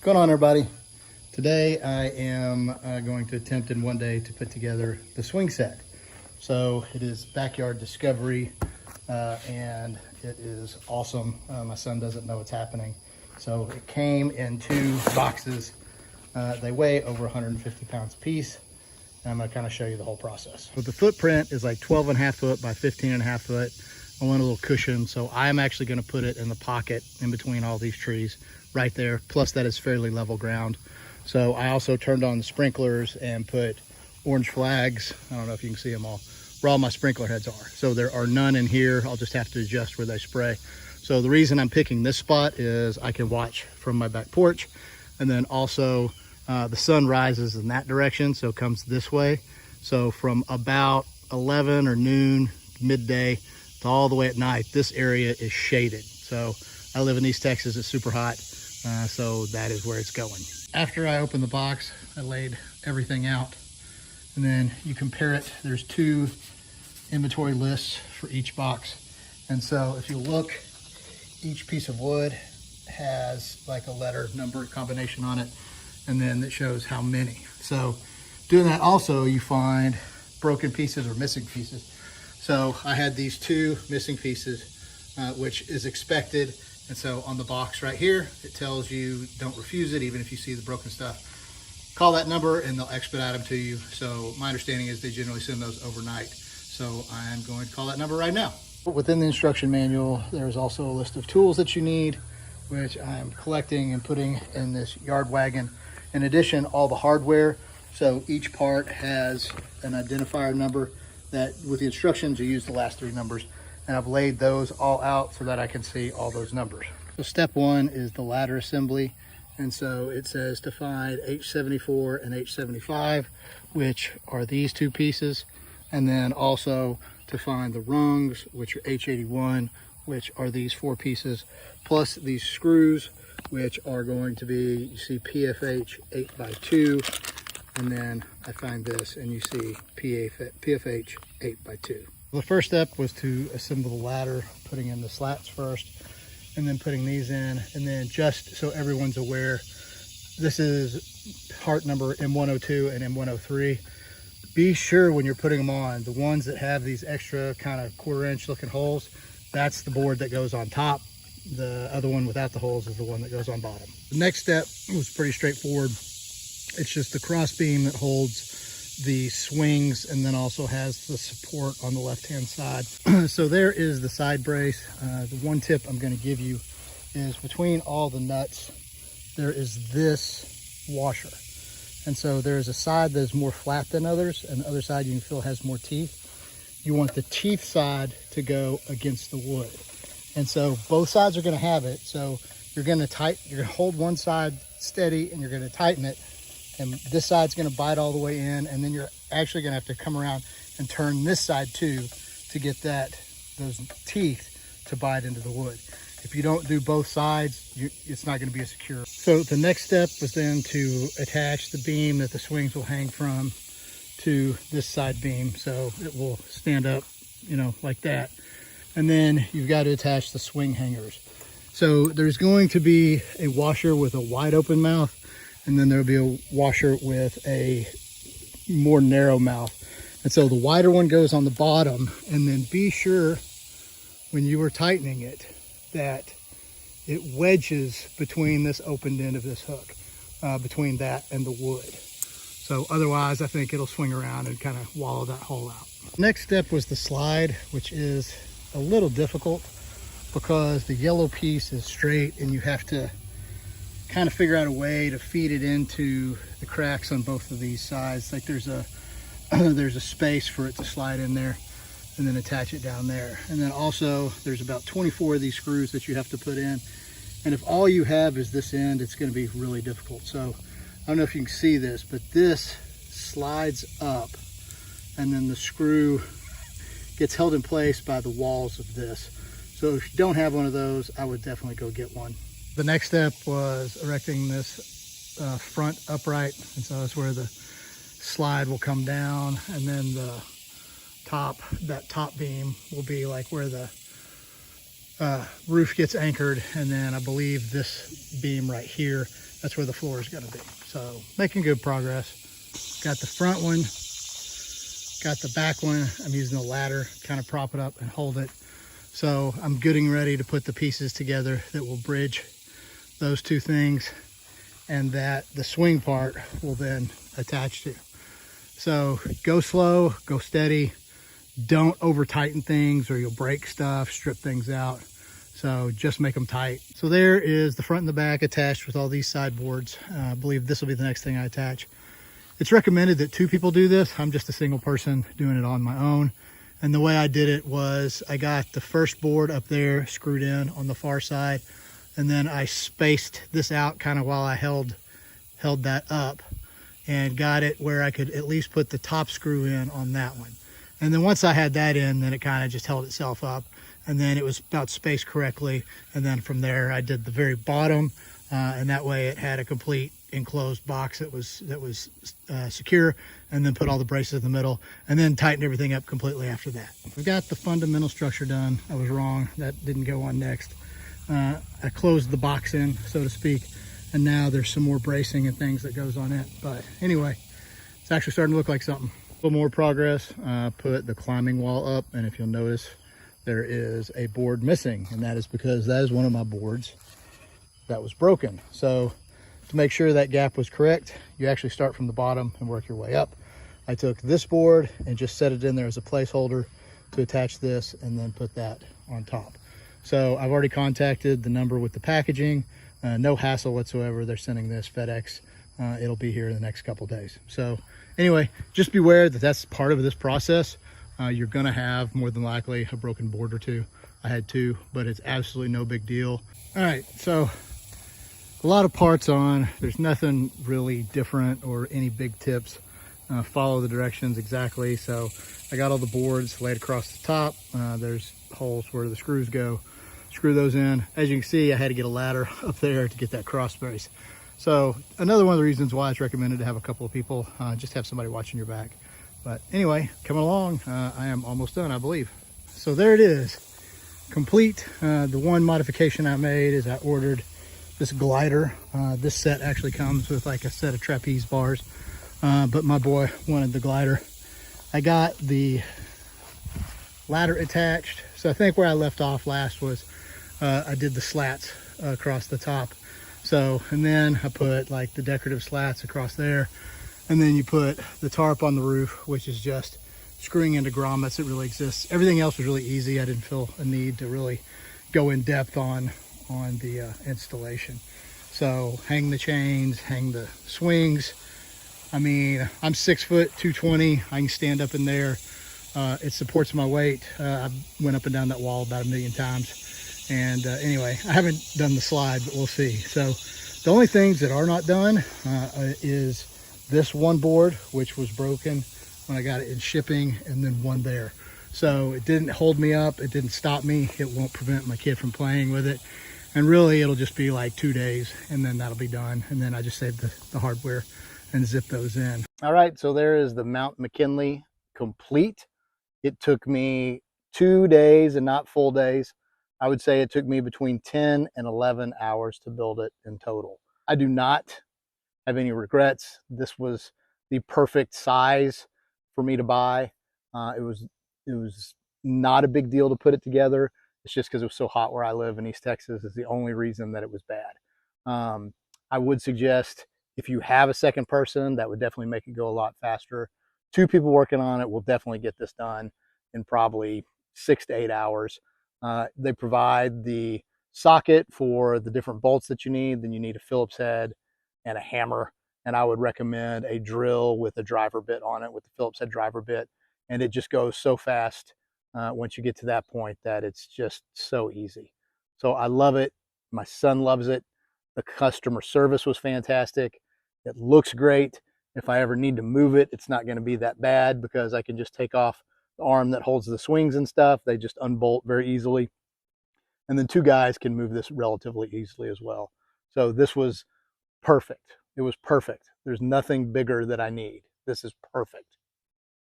going on, everybody? Today I am going to attempt in one day to put together the swing set. So it is Backyard Discovery and it is awesome. My son doesn't know what's happening. So it came in 2 boxes. They weigh over 150 pounds a piece. And I'm going to kind of show you the whole process. So the footprint is like 12.5 foot by 15.5 foot. I want a little cushion, so I'm actually going to put it in the pocket in between all these trees right there. Plus that is fairly level ground. So I also turned on the sprinklers and put orange flags. I don't know if you can see them all, where all my sprinkler heads are. So there are none in here. I'll just have to adjust where they spray. So the reason I'm picking this spot is I can watch from my back porch, and then also the sun rises in that direction, so it comes this way. So from about 11 or noon, midday, to all the way at night, this area is shaded. So I live in East Texas, it's super hot, so that is where it's going. After I opened the box, I laid everything out, and then you compare it. There's 2 inventory lists for each box. And so if you look, each piece of wood has like a letter number combination on it, and then it shows how many. So doing that, also you find broken pieces or missing pieces. So I had these 2 missing pieces, which is expected. And so on the box right here, it tells you don't refuse it, even if you see the broken stuff. Call that number and they'll expedite them to you. So my understanding is they generally send those overnight. So I'm going to call that number right now. Within the instruction manual, there's also a list of tools that you need, which I'm collecting and putting in this yard wagon. In addition, all the hardware. So each part has an identifier number that with the instructions, you use the last 3 numbers. And I've laid those all out so that I can see all those numbers. So step 1 is the ladder assembly. And so it says to find H74 and H75, which are these 2 pieces. And then also to find the rungs, which are H81, which are these 4 pieces, plus these screws, which are going to be, you see PFH 8x2, and then I find this and you see PFH 8x2. The first step was to assemble the ladder, putting in the slats first, and then putting these in. And then just so everyone's aware, this is part number M102 and M103. Be sure when you're putting them on, the ones that have these extra kind of 1/4 inch looking holes, that's the board that goes on top. The other one without the holes is the one that goes on bottom. The next step was pretty straightforward. It's just the cross beam that holds the swings and then also has the support on the left hand side. So there is the side brace. The one tip I'm going to give you is between all the nuts there is this washer, and so there's a side that's more flat than others, and the other side you can feel has more teeth. You want the teeth side to go against the wood, and so both sides are going to have it. So you're going to hold one side steady and you're going to tighten it, and this side's going to bite all the way in, and then you're actually going to have to come around and turn this side too to get those teeth to bite into the wood. If you don't do both sides, it's not going to be as secure. So the next step was then to attach the beam that the swings will hang from to this side beam, so it will stand up, like that. And then you've got to attach the swing hangers. So there's going to be a washer with a wide open mouth, and then there'll be a washer with a more narrow mouth. And so the wider one goes on the bottom, and then be sure when you are tightening it that it wedges between this opened end of this hook, between that and the wood. So otherwise I think it'll swing around and kind of wallow that hole out. Next step was the slide, which is a little difficult because the yellow piece is straight and you have to kind of figure out a way to feed it into the cracks on both of these sides. Like there's a space for it to slide in there, and then attach it down there. And then also there's about 24 of these screws that you have to put in. And if all you have is this end, it's going to be really difficult. So I don't know if you can see this, but this slides up, and then the screw gets held in place by the walls of this. So if you don't have one of those, I would definitely go get one. The next step was erecting this front upright, and so that's where the slide will come down, and then that top beam will be like where the roof gets anchored, and then I believe this beam right here, that's where the floor is going to be. So making good progress. Got the front one, got the back one. I'm using a ladder, kind of prop it up and hold it. So I'm getting ready to put the pieces together that will bridge those two things, and that the swing part will then attach to. So go slow, go steady. Don't over tighten things or you'll break stuff, strip things out. So just make them tight. So there is the front and the back attached with all these side boards. I believe this will be the next thing I attach. It's recommended that 2 people do this. I'm just a single person doing it on my own. And the way I did it was I got the first board up there screwed in on the far side, and then I spaced this out kind of while I held that up, and got it where I could at least put the top screw in on that one. And then once I had that in, then it kind of just held itself up, and then it was about spaced correctly. And then from there I did the very bottom, and that way it had a complete enclosed box that was secure, and then put all the braces in the middle, and then tightened everything up completely after that. We got the fundamental structure done. I was wrong, that didn't go on next. I closed the box in, so to speak, and now there's some more bracing and things that goes on it. But anyway, it's actually starting to look like something. A little more progress. Put the climbing wall up, and if you'll notice, there is a board missing, and that is because that is one of my boards that was broken. So to make sure that gap was correct, you actually start from the bottom and work your way up. I took this board and just set it in there as a placeholder to attach this, and then put that on top. So I've already contacted the number with the packaging. No hassle whatsoever. They're sending this FedEx. It'll be here in the next couple days. So anyway, just beware that that's part of this process. You're gonna have more than likely a broken board or two. I had 2, but it's absolutely no big deal. All right, so a lot of parts on. There's nothing really different or any big tips. Follow the directions exactly. So I got all the boards laid across the top. There's holes where the screws go. Screw those in. As you can see, I had to get a ladder up there to get that cross brace. So another one of the reasons why it's recommended to have a couple of people, just have somebody watching your back. But anyway, coming along, I am almost done, I believe. So there it is, complete. The one modification I made is I ordered this glider. This set actually comes with like a set of trapeze bars, but my boy wanted the glider. I got the ladder attached. So I think where I left off last was I did the slats across the top. So, and then I put like the decorative slats across there, and then you put the tarp on the roof, which is just screwing into grommets. It really exists. Everything else was really easy. I didn't feel a need to really go in depth on the installation. So hang the chains, hang the swings. I mean, I'm 6 foot 220. I can stand up in there. It supports my weight. I went up and down that wall about 1 million times. And anyway, I haven't done the slide, but we'll see. So the only things that are not done is this one board, which was broken when I got it in shipping, and then one there. So it didn't hold me up. It didn't stop me. It won't prevent my kid from playing with it. And really, it'll just be like 2 days, and then that'll be done. And then I just save the hardware and zip those in. All right, so there is the Mount McKinley complete. It took me 2 days and not full days. I would say it took me between 10 and 11 hours to build it in total. I do not have any regrets. This was the perfect size for me to buy. It was not a big deal to put it together. It's just because it was so hot where I live in East Texas is the only reason that it was bad. I would suggest if you have a second person, that would definitely make it go a lot faster. 2 people working on it will definitely get this done in probably 6 to 8 hours. They provide the socket for the different bolts that you need. Then you need a Phillips head and a hammer. And I would recommend a drill with a driver bit on it, with the Phillips head driver bit. And it just goes so fast once you get to that point that it's just so easy. So I love it. My son loves it. The customer service was fantastic. It looks great. If I ever need to move it, it's not going to be that bad because I can just take off the arm that holds the swings and stuff. They just unbolt very easily. And then 2 guys can move this relatively easily as well. So this was perfect. It was perfect. There's nothing bigger that I need. This is perfect.